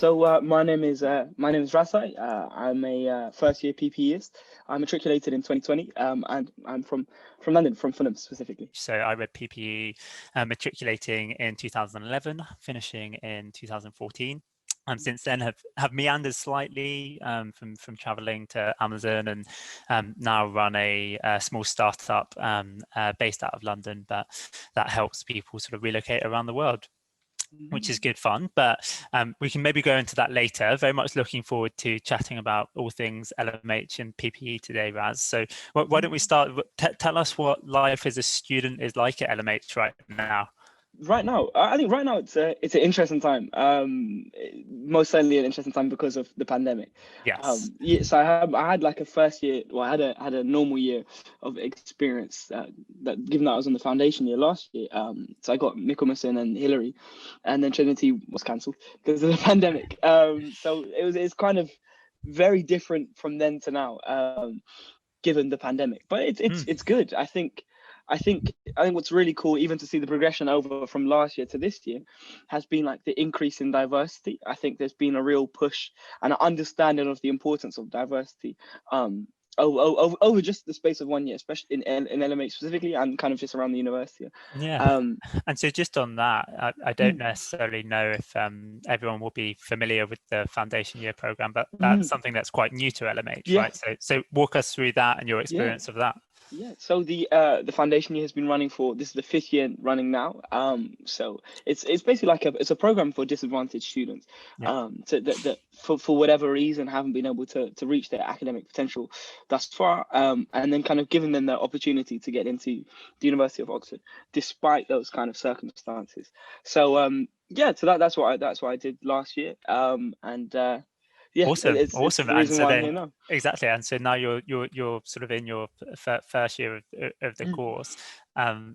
My name is Ras.I. I'm a first year PPEist. I'm matriculated in 2020, and I'm from London, from Fulham specifically. So I read PPE, matriculating in 2011, finishing in 2014. Since then have meandered slightly from traveling to Amazon, and now run a small startup based out of London, but that helps people sort of relocate around the world, which is good fun. But we can maybe go into that later. Very much looking forward to chatting about all things LMH and PPE today, Raz. So why don't we start? Tell us what life as a student is like at LMH right now. Right now, I think right now it's an interesting time. Most certainly an interesting time because of the pandemic. Yes. So I had like a first year. Well, I had a normal year of experience. That given that I was on the foundation year last year. So I got Michaelmas and Hillary, and then Trinity was cancelled because of the pandemic. So it's kind of very different from then to now, given the pandemic. But it's good. I think what's really cool, even to see the progression over from last year to this year, has been like the increase in diversity. I think there's been a real push and an understanding of the importance of diversity over just the space of 1 year, especially in LMH specifically, and kind of just around the university. Yeah. And so just on that, I don't necessarily know if everyone will be familiar with the foundation year program, but that's something that's quite new to LMH, right? So walk us through that and your experience of that. Yeah, so the foundation year has been running this is the 5th year running now. So it's basically like it's a program for disadvantaged students, that for whatever reason haven't been able to reach their academic potential thus far, and then kind of giving them the opportunity to get into the University of Oxford despite those kind of circumstances. So so that's what I did last year, awesome. It's the reason why I'm here now. Exactly, and so now you're sort of in your first year of the course.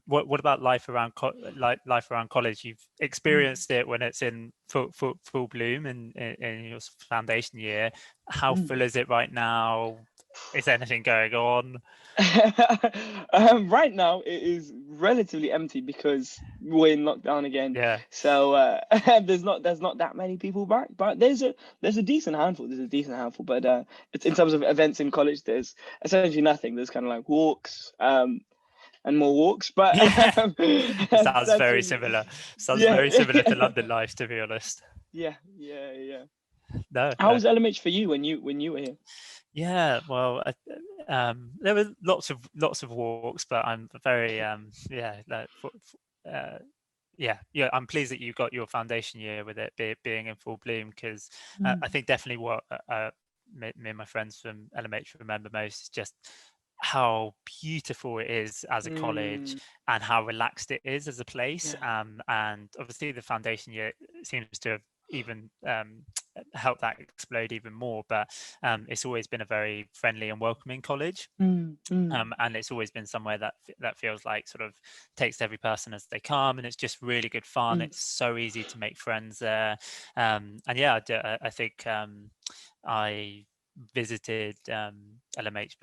What about life around college? You've experienced it when it's in full bloom in your foundation year. How full is it right now? Is anything going on? Right now it is relatively empty because we're in lockdown again. Yeah. So there's not that many people back, but there's a decent handful. But it's in terms of events in college, there's essentially nothing. There's kind of like walks, and more walks, but it sounds very similar. Very similar to London life, to be honest. Yeah. No. How was LMH for you when you were here? Yeah, well, there were lots of walks, but I'm very I'm pleased that you got your foundation year with it being in full bloom, because I think definitely what me and my friends from LMH remember most is just how beautiful it is as a college and how relaxed it is as a place. And obviously the foundation year seems to have even help that explode even more, but it's always been a very friendly and welcoming college, and it's always been somewhere that feels like sort of takes every person as they come, and it's just really good fun. It's so easy to make friends there, and yeah, I think I visited LMH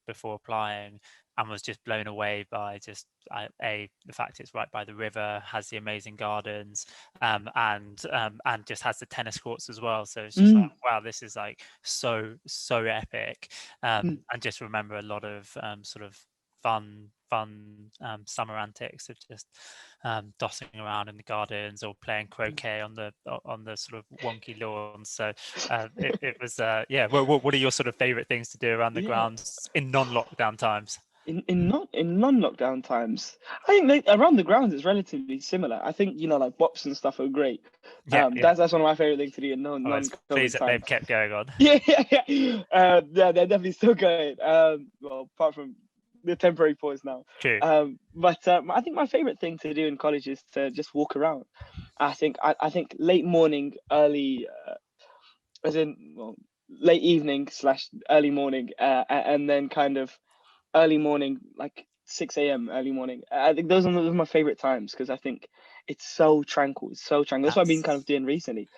before applying, and was just blown away by just the fact it's right by the river, has the amazing gardens, and just has the tennis courts as well. So it's just like, wow, this is like so epic. And just remember a lot of sort of fun summer antics of just dossing around in the gardens or playing croquet on the sort of wonky lawns. So it was what are your sort of favorite things to do around the grounds in non-lockdown times? In non-lockdown times, I think around the grounds it's relatively similar. I think like bops and stuff are great. That's one of my favorite things to do in non-COVID pleased that times. they've kept going on. Yeah, they're definitely still going. Well, apart from the temporary pause now. True. But I think my favorite thing to do in college is to just walk around. I think late morning, early, late evening / early morning, and then kind of early morning, like 6 a.m. early morning. I think those are my favorite times, because I think it's so tranquil. That's what I've been kind of doing recently,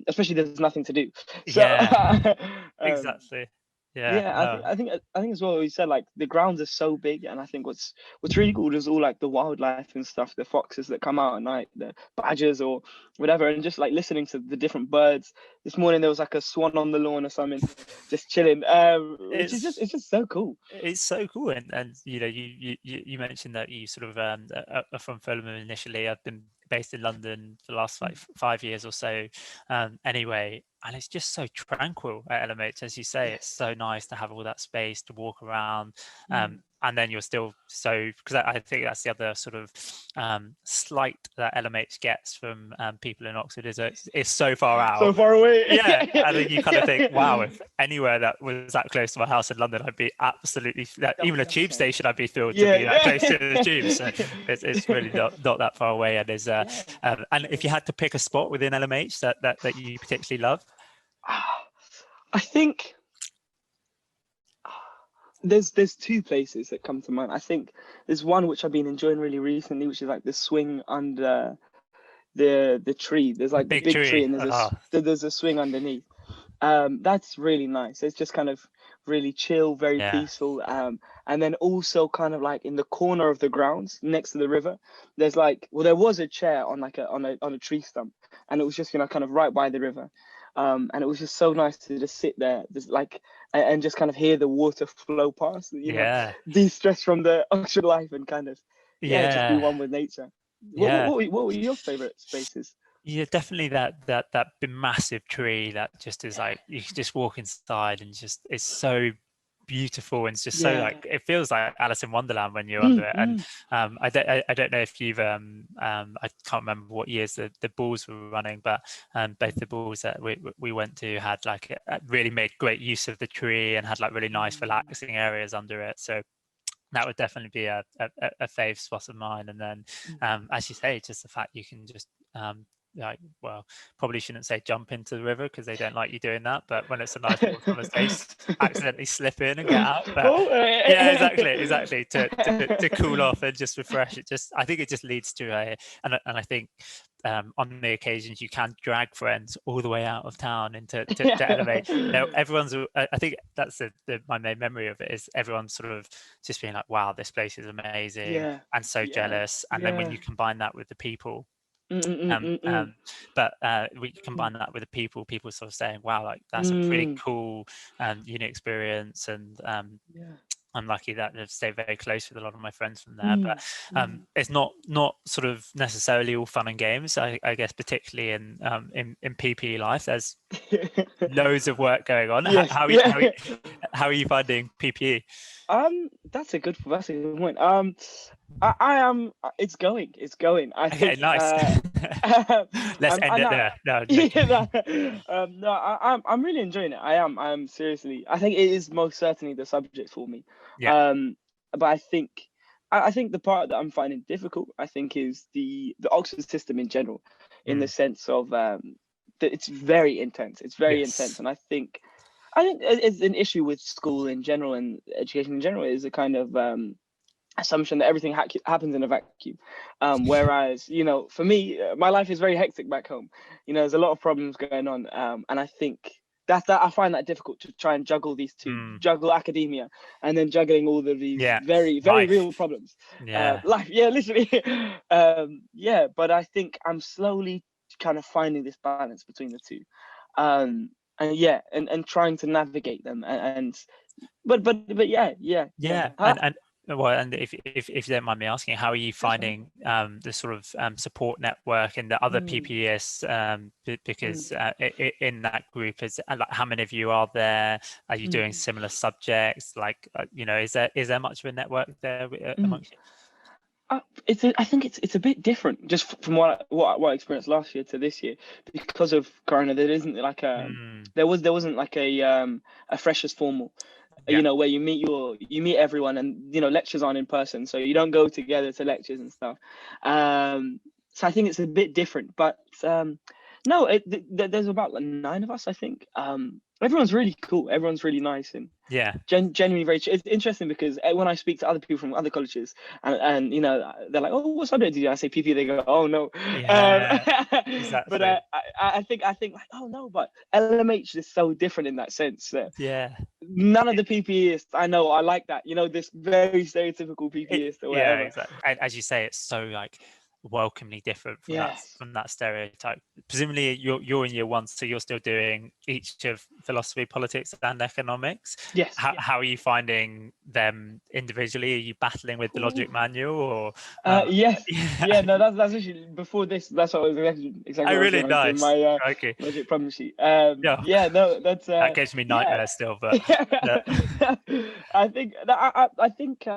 especially there's nothing to do. So, yeah, exactly. Yeah, I think as well. We said like the grounds are so big, and I think what's really cool is all like the wildlife and stuff, the foxes that come out at night, the badgers or whatever, and just like listening to the different birds. This morning there was like a swan on the lawn or something, just chilling, which is just It's it's just so cool. it's so cool, and you mentioned that you sort of are from Fulham initially. I've been based in London for the last like 5 years or so, anyway, and it's just so tranquil at LMH, as you say. It's so nice to have all that space to walk around, and then you're still so, because I think that's the other sort of slight that LMH gets from people in Oxford is it's so far So out. far away. Yeah, I think you kind of think, wow, if anywhere that was that close to my house in London, I'd be absolutely, even a tube station, I'd be thrilled to be that close to the tube. So it's really not that far away. And there's and if you had to pick a spot within LMH that you particularly love, I think there's two places that come to mind. I think there's one which I've been enjoying really recently, which is like the swing under the tree. There's like the big tree, and there's a swing underneath. That's really nice. It's just kind of really chill, very peaceful. And then also kind of like in the corner of the grounds next to the river, there's like, well, there was a chair on like on a tree stump, and it was just kind of right by the river. And it was just so nice to just sit there, just like, and just kind of hear the water flow past, de-stress from the Oxford life and kind of, just be one with nature. What were your favorite spaces? Yeah, definitely that big massive tree that just is like you can just walk inside and just it's so beautiful, and it's just so like it feels like Alice in Wonderland when you're under it. And I don't know if you've I can't remember what years the balls were running, but both the balls that we went to had like really made great use of the tree and had like really nice relaxing areas under it. So that would definitely be a fave spot of mine. And then as you say, just the fact you can just like, well, probably shouldn't say jump into the river because they don't like you doing that, but when it's a nice waterless days, accidentally slip in and get out. But yeah, exactly to cool off and just refresh. I think it just leads to and I think on the occasions you can drag friends all the way out of town to elevate. Everyone's, I think that's my main memory of it, is everyone sort of just being like, wow, this place is amazing, and so jealous. And then when you combine that with the people, but we combine that with the people sort of saying, wow, like that's a pretty cool and unique experience. And I'm lucky that I've stayed very close with a lot of my friends from there. But it's not sort of necessarily all fun and games. I guess particularly in PPE life, there's loads of work going on. Yes. How are you finding PPE? That's a good point. I am. It's going. I think. Nice. Let's end it there. No, I'm really enjoying it. I'm seriously. I think it is most certainly the subject for me. Yeah. But I think the part that I'm finding difficult, I think, is the Oxford system in general, in the sense of that it's very intense. It's very intense, and I think it's an issue with school in general and education in general, is a kind of assumption that everything happens in a vacuum. Whereas, for me, my life is very hectic back home. There's a lot of problems going on. And I think that I find that difficult to try and juggle these two, juggle academia and then juggling all of these very, very real problems. Life, literally. But I think I'm slowly kind of finding this balance between the two. And trying to navigate them, but and if you don't mind me asking, how are you finding the sort of support network and the other PPEs? Because in that group, is like, how many of you are there? Are you doing similar subjects? Like, is there much of a network there amongst you? I think it's a bit different, just from what I experienced last year to this year, because of Corona. There isn't like there wasn't like a freshers formal, where you meet everyone, and lectures aren't in person, so you don't go together to lectures and stuff. So I think it's a bit different, but no, there's about like 9 of us, I think. everyone's really cool. Everyone's really nice and Yeah. genuinely very. It's interesting because when I speak to other people from other colleges, and you know, they're like, "Oh, what subject did you?" I say PP. They go, "Oh no." Yeah, But exactly. I think like, oh no, but LMH is so different in that sense that Yeah. none of the PPEists I know are like that. You know, this very stereotypical PPEist or Yeah, whatever. exactly. And as you say, it's so like welcomely different Yes. from that stereotype. Presumably, you're in year one, so you're still doing each of philosophy, politics, and economics. Yes. How are you finding them individually? Are you battling with the Ooh. logic manual, or Yes. yeah? Yeah. No, that's actually before this. That's what I was exactly Oh, what I was really doing. I was doing nice. my Okay. logic problem sheet. Yeah, Yeah. No, that's that gives me yeah. nightmares still, but I think I think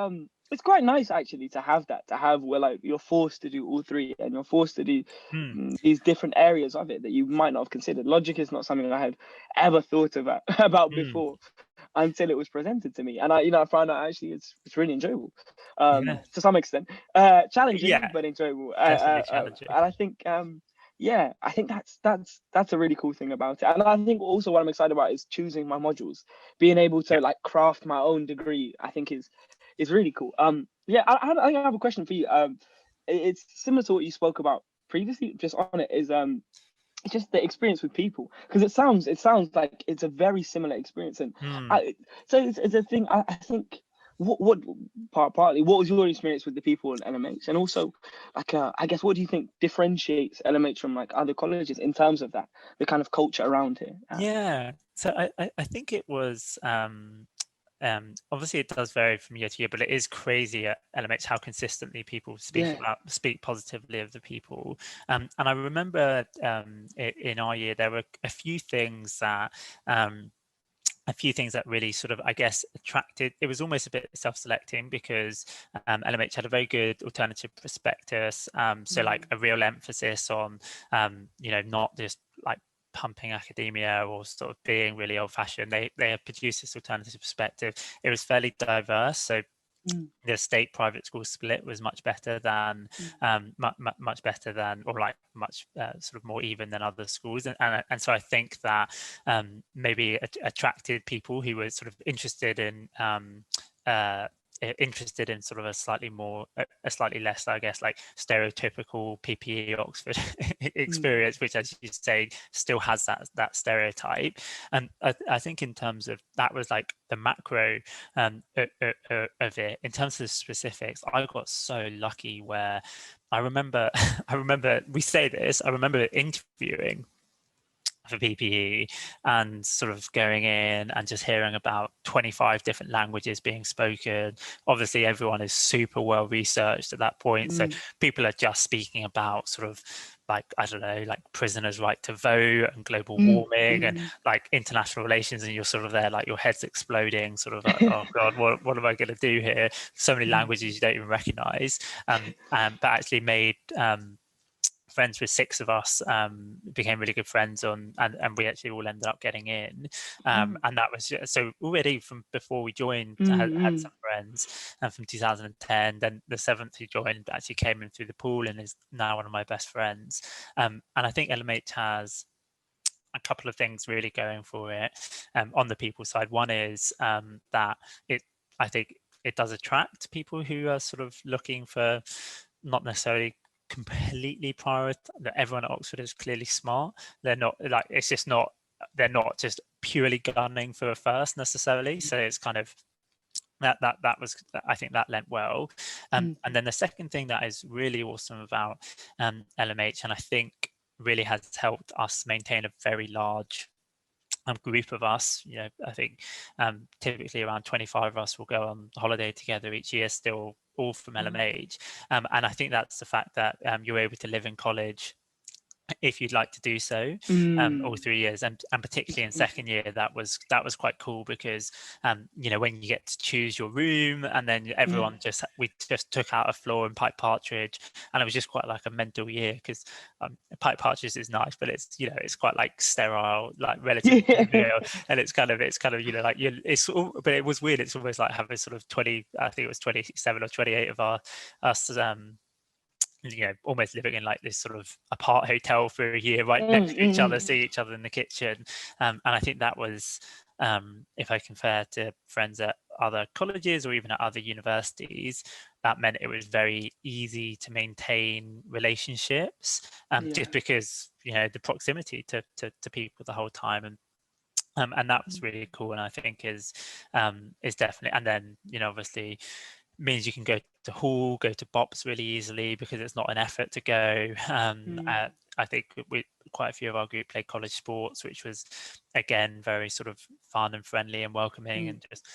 it's quite nice actually to have that, to have where like you're forced to do all three and you're forced to do Hmm. these different areas of it that you might not have considered. Logic is not something I had ever thought about Hmm. before until it was presented to me, and I found out actually it's really enjoyable, Yeah, to some extent, challenging yeah, but enjoyable, definitely challenging. and I think yeah, I think that's a really cool thing about it. And I think also what I'm excited about is choosing my modules, being able to Yeah. like craft my own degree. I think is really cool. Yeah, I have a question for you. It's similar to what you spoke about previously, just on it is it's just the experience with people, because it sounds like it's a very similar experience. And Hmm. I so it's a thing. I think what partly what was your experience with the people in LMH, and also like I guess what do you think differentiates LMH from like other colleges in terms of that, the kind of culture around here? Yeah. So I think it was obviously it does vary from year to year, but it is crazy at LMH how consistently people Yeah. speak positively of the people. And I remember in our year there were um, a few things that really sort of, I guess, attracted. It was almost a bit self-selecting because LMH had a very good alternative prospectus. So like a real emphasis on, not just like pumping academia or sort of being really old-fashioned. They have produced this alternative perspective. It was fairly diverse. So the state private school split was much better than much better than, or like much sort of more even than other schools, and so I think that maybe attracted people who were sort of interested in sort of a slightly less, I guess, like stereotypical PPE Oxford experience, which, as you say, still has that stereotype. And I think in terms of that was like the macro of it. In terms of the specifics, I got so lucky where I remember we say this. I remember interviewing for PPE and sort of going in and just hearing about 25 different languages being spoken. Obviously, everyone is super well researched at that point. So people are just speaking about sort of like, I don't know, like prisoners' right to vote and global warming and like international relations. And you're sort of there, like your head's exploding, sort of like, oh God, what am I going to do here? So many languages you don't even recognize. But actually made friends with six of us, became really good friends and we actually all ended up getting in, and that was so already from before we joined. Had some friends, and from 2010 then the seventh who joined actually came in through the pool and is now one of my best friends, and I think LMH has a couple of things really going for it, on the people side. One is that I think it does attract people who are sort of looking for not necessarily completely private. That everyone at Oxford is clearly smart. They're not like, it's just not, they're not just purely gunning for a first necessarily. So it's kind of that was, I think that lent well. And then the second thing that is really awesome about LMH, and I think really has helped us maintain a very large group of us. I think typically around 25 of us will go on holiday together each year, still all from LMH. And I think that's the fact that you're able to live in college if you'd like to do so, all 3 years, and particularly in second year, that was quite cool because when you get to choose your room, and then everyone we just took out a floor in Pipe Partridge, and it was just quite like a mental year because Pipe Partridge is nice, but it's it's quite like sterile, like relatively trivial, and it's kind of like it's all, but it was weird. It's almost like having sort of 20, I think it was 27 or 28 of us almost living in like this sort of apart hotel for a year, right next to each other, see each other in the kitchen. And I think that was, if I compare to friends at other colleges or even at other universities, that meant it was very easy to maintain relationships, just because the proximity to people the whole time. And that was really cool, and I think is definitely, and then obviously means you can go to hall, go to bops really easily because it's not an effort to go. I think quite a few of our group played college sports, which was again very sort of fun and friendly and welcoming, and just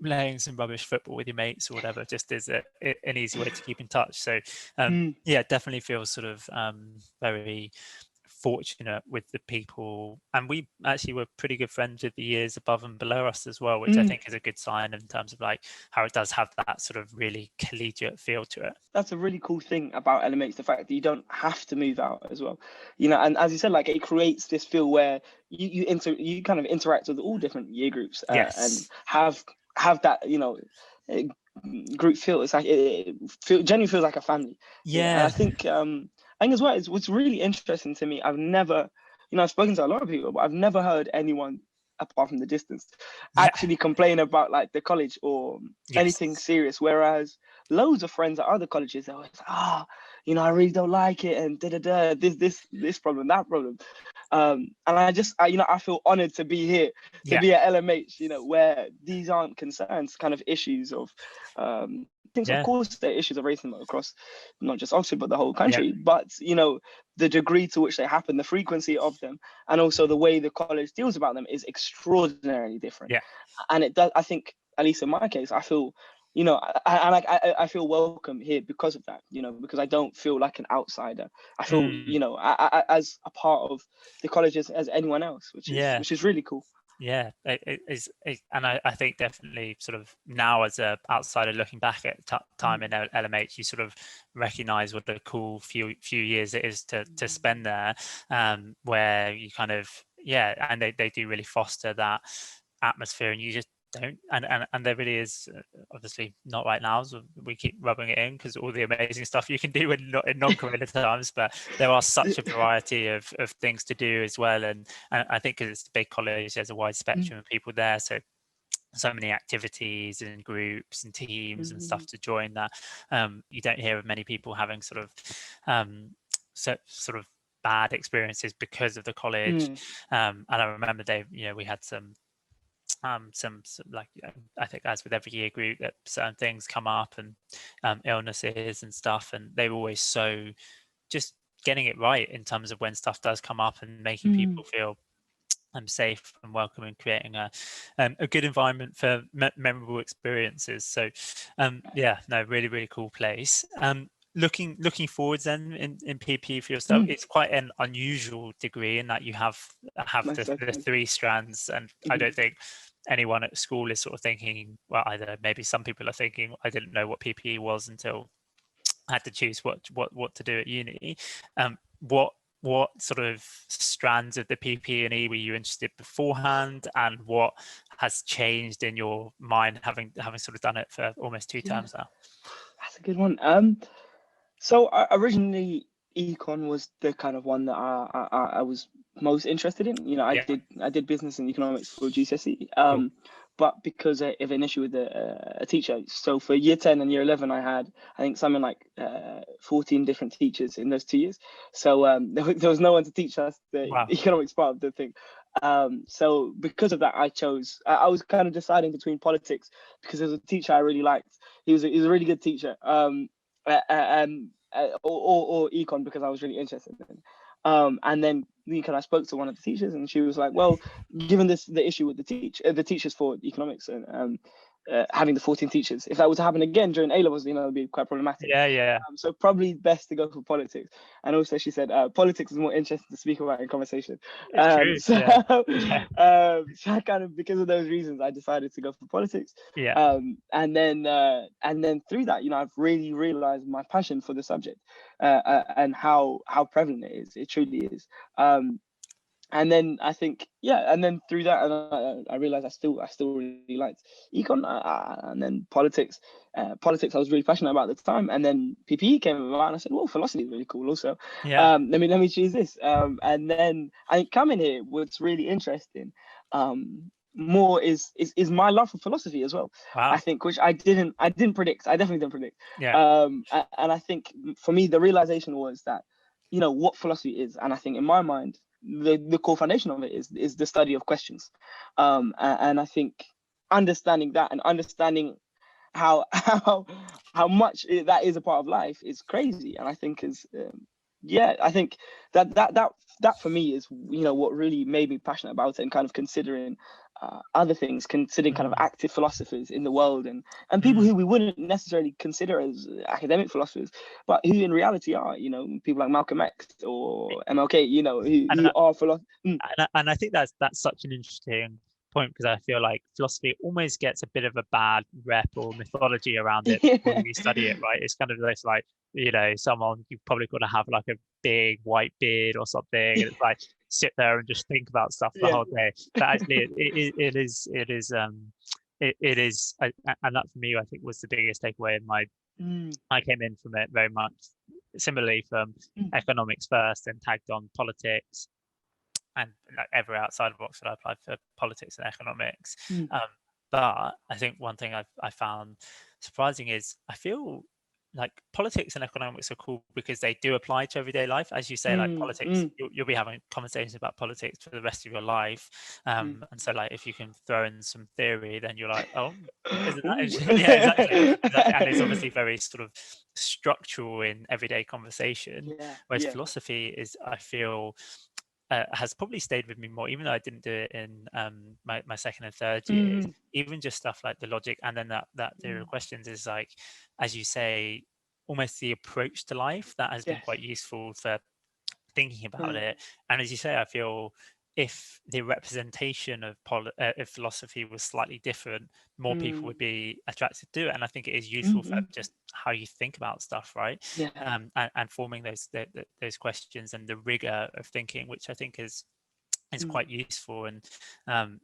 playing some rubbish football with your mates or whatever just is an easy way to keep in touch. So yeah, definitely feels sort of very fortunate with the people, and we actually were pretty good friends with the years above and below us as well, which I think is a good sign in terms of like how it does have that sort of really collegiate feel to it. That's a really cool thing about LMH, the fact that you don't have to move out as well, and as you said, like it creates this feel where you kind of interact with all different year groups, and have that group feel. It's like it genuinely feels like a family. And I think as well, it's what's really interesting to me. I've never, I've spoken to a lot of people, but I've never heard anyone, apart from the distance, actually complain about like the college or anything serious. Whereas loads of friends at other colleges, they're always like, I really don't like it, and this problem, that problem. And I feel honored to be here, to be at LMH, where these aren't concerns, kind of issues of things. Of course, there are issues of racism across not just Oxford but the whole country. But the degree to which they happen, the frequency of them, and also the way the college deals about them is extraordinarily different. And it does. I think, at least in my case, I feel. I feel welcome here because of that, because I don't feel like an outsider. I feel, as a part of the college as anyone else, which is really cool. Yeah, it is, and I think definitely sort of now as a outsider looking back at time in LMH, you sort of recognize what a cool few years it is to spend there, where you kind of and they do really foster that atmosphere, and you just don't, and there really is, obviously not right now, so we keep rubbing it in because all the amazing stuff you can do in non-corona times, but there are such a variety of things to do as well, and I think because it's a big college, there's a wide spectrum of people there, so many activities and groups and teams and stuff to join that you don't hear of many people having sort of bad experiences because of the college. And I remember we had some like I think as with every year group that certain things come up and illnesses and stuff, and they were always so just getting it right in terms of when stuff does come up and making people feel safe and welcome, and creating a good environment for memorable experiences. So really, really cool place. Looking forwards then in PP for yourself, it's quite an unusual degree in that you have the three strands, and I don't think anyone at school is sort of thinking, well, either maybe some people are thinking, I didn't know what PPE was until I had to choose what to do at uni. What sort of strands of the PP&E were you interested beforehand, and what has changed in your mind having sort of done it for almost 2 terms now? That's a good one. So originally econ was the kind of one that I was most interested in. I did business and economics for GCSE. But because of an issue with a teacher, so for year 10 and year 11, I had, I think, something like 14 different teachers in those 2 years. So there was no one to teach us the economics part of the thing. So because of that, I was kind of deciding between politics, because there was a teacher I really liked. He was a really good teacher. Or econ, because I was really interested in it. And then I spoke to one of the teachers, and she was like, well, given the issue with the teachers for economics and having the 14 teachers, if that was to happen again during A-levels, it'd be quite problematic. So probably best to go for politics. And also she said politics is more interesting to speak about in conversation. So I kind of, because of those reasons, I decided to go for politics. And then through that, I've really realized my passion for the subject and how prevalent it is. It truly is. And then I think, yeah, and then through that, and I realized I still really liked econ, and then politics. Politics I was really passionate about at the time, and then PPE came about, and I said, well, philosophy is really cool also. Yeah. Let me choose this. And then I think coming here, what's really interesting, more is my love for philosophy as well. Wow. I think, which I didn't predict. I definitely didn't predict. Yeah. And I think for me, the realization was that, what philosophy is, and I think in my mind, the core foundation of it is the study of questions, and I think understanding that and understanding how much that is a part of life is crazy. And I think I think that for me is what really made me passionate about it, and kind of considering other things, considering kind of active philosophers in the world, and people who we wouldn't necessarily consider as academic philosophers, but who in reality are, people like Malcolm X or MLK, who are philosophers. And I think that's such an interesting point, because I feel like philosophy almost gets a bit of a bad rep or mythology around it when you study it, right? It's kind of this like, someone, you've probably got to have like a big white beard or something, and it's like sit there and just think about stuff the whole day. But actually it is and that for me, I think, was the biggest takeaway in my I came in from it very much similarly from economics first, and tagged on politics, and like everywhere outside of Oxford I applied for politics and economics. But I think one thing I found surprising is I feel like politics and economics are cool because they do apply to everyday life. As you say, like politics, you'll be having conversations about politics for the rest of your life. And so like if you can throw in some theory, then you're like, oh, isn't that interesting? Yeah, exactly. And it's obviously very sort of structural in everyday conversation. Whereas philosophy is, I feel, has probably stayed with me more, even though I didn't do it in my second and third years. Even just stuff like the logic, and then that theory of questions is like, as you say, almost the approach to life that has been quite useful for thinking about it. And as you say, I feel if the representation of philosophy was slightly different, more people would be attracted to it. And I think it is useful for just how you think about stuff, right? And forming those questions and the rigor of thinking, which I think is quite useful, and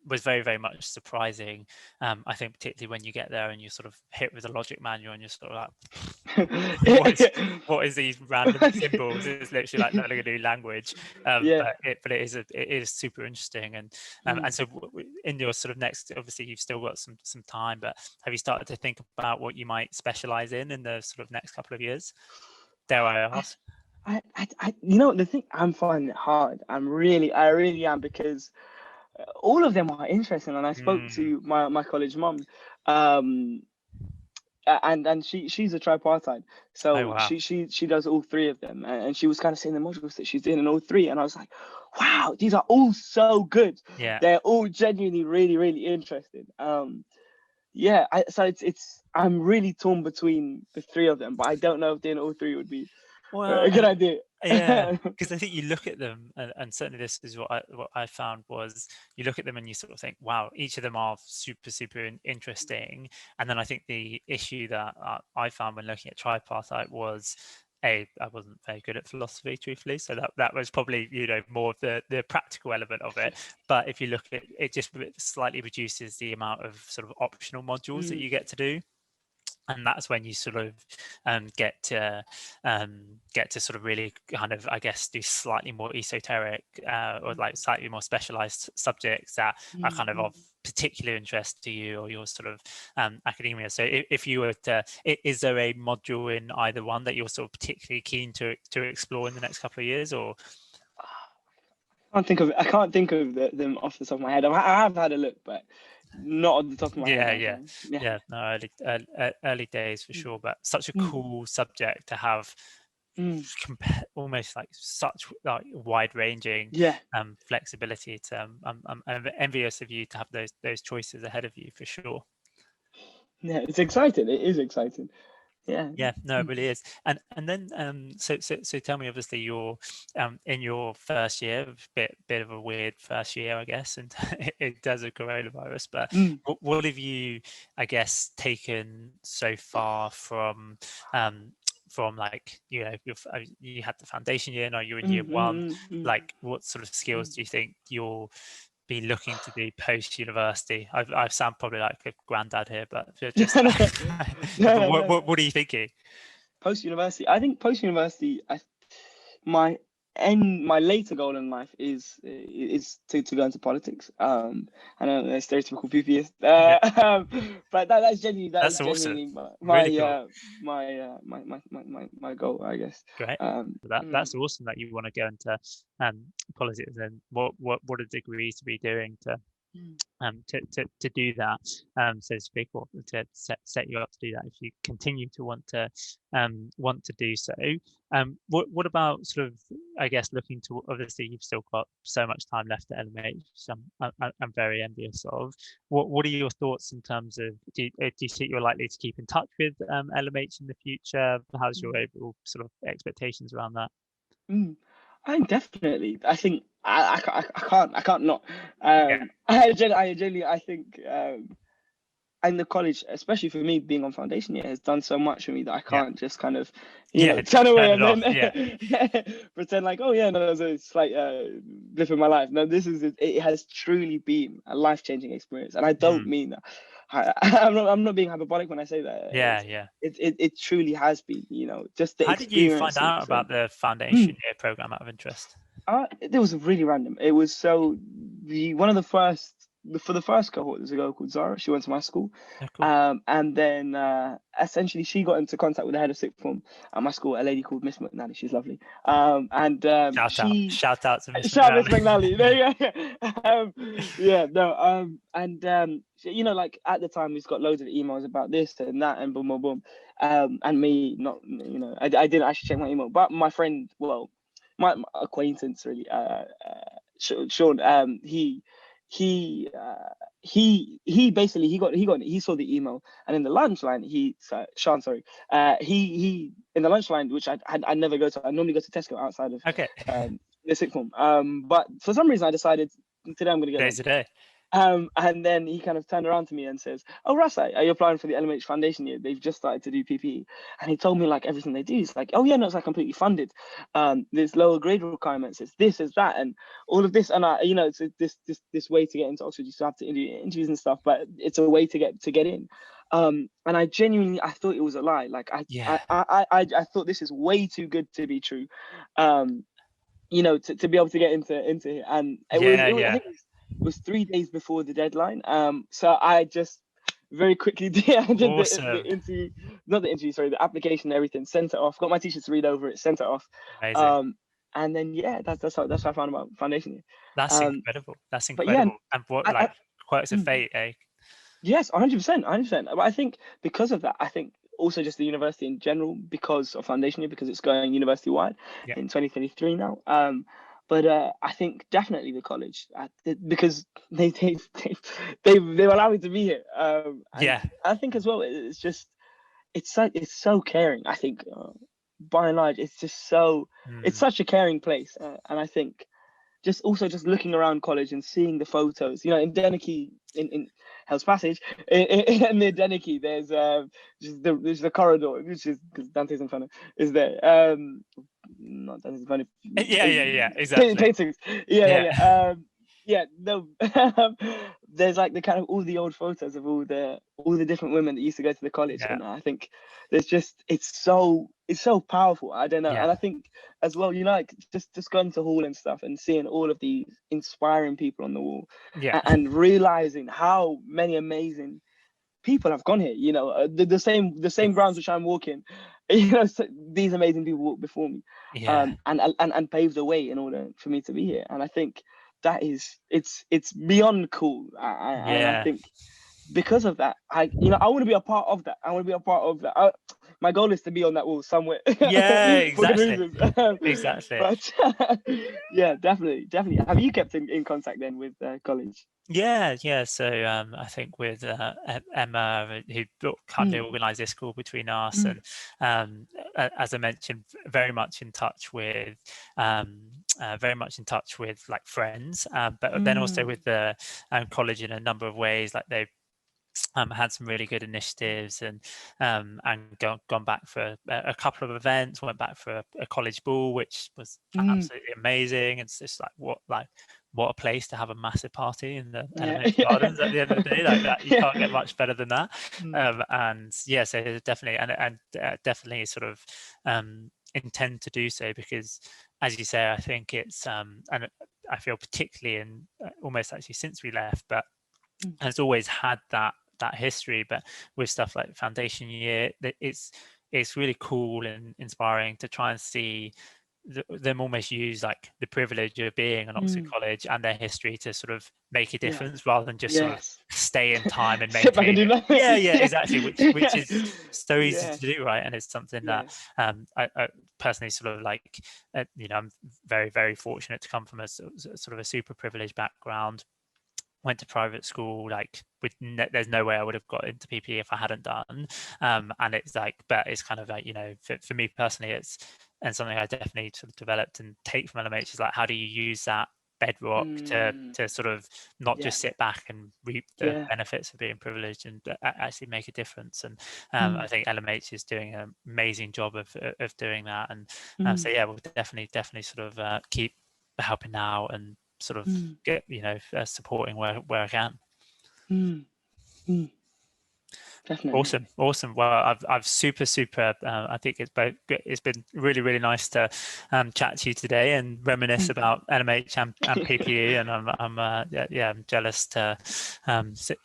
was very, very much surprising. I think particularly when you get there and you sort of hit with a logic manual and you're sort of like, what is these random symbols? It's literally like learning a new language. But it is super interesting. And so in your sort of next, obviously you've still got some time, but have you started to think about what you might specialize in the sort of next couple of years? Dare I ask? The thing, I'm finding it hard. I really am, because all of them are interesting. And I spoke to my college mum, and she's a tripartite, so she does all three of them, and she was kind of saying the modules that she's doing in all three, and I was like, wow, these are all so good. They're all genuinely really, really interesting. So it's I'm really torn between the three of them, but I don't know if doing all three would be a good idea. Because I think you look at them, and certainly this is what I found was, you look at them and you sort of think, wow, each of them are super, super interesting. And then I think the issue that I found when looking at tripartite was, I wasn't very good at philosophy, truthfully, so that was probably more of the practical element of it. But if you look at it, just slightly reduces the amount of sort of optional modules that you get to do. And that's when you sort of get to sort of really kind of, I guess, do slightly more esoteric or like slightly more specialized subjects that are kind of particular interest to you or your sort of academia. So if you were to, is there a module in either one that you're sort of particularly keen to explore in the next couple of years? Or I can't think of them off the top of my head. I have had a look, but not on the top of my head. No, early days for sure, but such a cool subject to have. Almost like such like wide-ranging flexibility. I'm envious of you to have those choices ahead of you, for sure. It's exciting. It is exciting. No, it really is. And then so tell me, obviously you're in your first year, bit of a weird first year, I guess, and it does a coronavirus, but what have you, I guess, taken so far from from like, you know, you had the foundation year, now you're in year one, Mm-hmm. like what sort of skills do you think you'll be looking to do post university? I sound probably like a granddad here, but just what are you thinking? Post university, I think post university, my my later goal in life is to go into politics. I know that's stereotypical PPS, Yeah, but that's genuinely that's awesome. my Really cool. my goal, I guess. Great. That's awesome that you want to go into politics, and what a degree to be doing to do that, so to speak, or to set you up to do that if you continue to want to do so. What about sort of, I guess, looking to, obviously you've still got so much time left at LMH, so I'm very envious of. What are your thoughts in terms of, do you think you're likely to keep in touch with LMH in the future? How's your overall sort of expectations around that? I think definitely. I think I can't not. Yeah. I genuinely I think and the college, especially for me being on foundation year, has done so much for me that I Yeah. can't just kind of Yeah, turn away turn and it then off. pretend like, oh yeah, no, there's a slight blip in my life. No, it has truly been a life-changing experience, and I don't mean that. I'm not being hyperbolic when I say that. Yeah. It truly has been, just the How did you find experience out itself. about the foundation year program out of interest? It was really random. It was one of the first for the first cohort. There's a girl called Zara. She went to my school, Oh, cool. and then essentially she got into contact with the head of sixth form at my school, a lady called Miss McNally. She's lovely. Shout out to Miss Miss McNally. McNally. There you go. Yeah, no. Like at the time, we've got loads of emails about this and that, and boom, boom, boom. And me not, I didn't actually check my email, but my friend, well, my acquaintance really, Sean, he basically he saw the email, and in the lunch line Sean, sorry, he in the lunch line, which I never go to. I normally go to Tesco outside of Okay. the sixth form, but for some reason I decided today I'm going to go Days a day. And then he kind of turned around to me and says, "Oh, Ras.I, are you applying for the LMH Foundation Year? They've just started to do PPE." And he told me like everything they do. It's like, "Oh yeah, no, it's like completely funded. There's lower grade requirements. It's this, it's that, and all of this." And it's this way to get into Oxford. You still have to do interviews and stuff, but it's a way to get in. And I thought it was a lie. Like I thought this is way too good to be true. To be able to get into here, and I think it was 3 days before the deadline. So I just very quickly did the interview, not the interview, sorry, the application and everything, sent it off, got my teachers to read over it, sent it off. Amazing. And then that's how I found about foundation year. That's incredible. That's incredible. Yeah, and what quirks of fate, eh? Yes, 100%. But I think because of that, I think also just the university in general, because of foundation year, because it's going university wide in 2023 now. But I think definitely the college, because they allow me to be here. I think as well, it's so caring. I think by and large, it's just it's such a caring place, and I think just looking around college and seeing the photos, in Dennehy, in Hell's Passage, in the Dennehy, there's there's the corridor, which is because Dante's Inferno is there. Not Dante's Inferno. Yeah, exactly. Paintings. No. There's like the kind of all the old photos of all the different women that used to go to the college, and I think there's just it's so powerful. I don't know, and I think as well, like just going to hall and stuff and seeing all of these inspiring people on the wall, and realizing how many amazing people have gone here. The same grounds which I'm walking. So these amazing people walked before me, and paved the way in order for me to be here. And I think that it's beyond cool. And I think because of that, I want to be a part of that. I want to be a part of that. My goal is to be on that wall somewhere. Yeah, exactly. Exactly. But yeah, definitely. Have you kept in contact then with college? Yeah. So I think with Emma, who kindly organised this call between us, and as I mentioned, very much in touch with like friends, but then also with the college in a number of ways. Like had some really good initiatives, and gone back for a couple of events. Went back for a college ball, which was absolutely amazing. It's just what a place to have a massive party in the LMH Gardens at the end of the day. Like that, you can't get much better than that. And yeah, so definitely, and definitely sort of intend to do so, because, as you say, I think it's and I feel particularly in almost actually since we left, but has always had that history. But with stuff like Foundation Year, it's really cool and inspiring to try and see them almost use like the privilege of being an Oxford College and their history to sort of make a difference, rather than just sort of stay in time and Sit back and maintain do it. nothing. Yeah, exactly. Which is so easy to do, right? And it's something that I personally sort of like. I'm very, very fortunate to come from a sort of a super privileged background. Went to private school, like there's no way I would have got into PPE if I hadn't done. And it's like, but it's kind of like, for me personally, it's, and something I definitely sort of developed and take from LMH is like, how do you use that bedrock to sort of not just sit back and reap the benefits of being privileged, and actually make a difference. And I think LMH is doing an amazing job of doing that. And so yeah, we'll definitely sort of keep helping out and sort of get supporting where I can. Definitely. Awesome. Well, I've super I think it's been really, really nice to chat to you today and reminisce about LMH and PPE. And I'm jealous to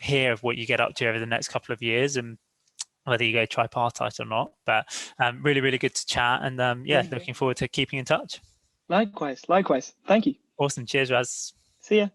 hear of what you get up to over the next couple of years, and whether you go tripartite or not. But really, really good to chat, and looking forward to keeping in touch. Likewise. Thank you. Awesome. Cheers, Raz. See ya.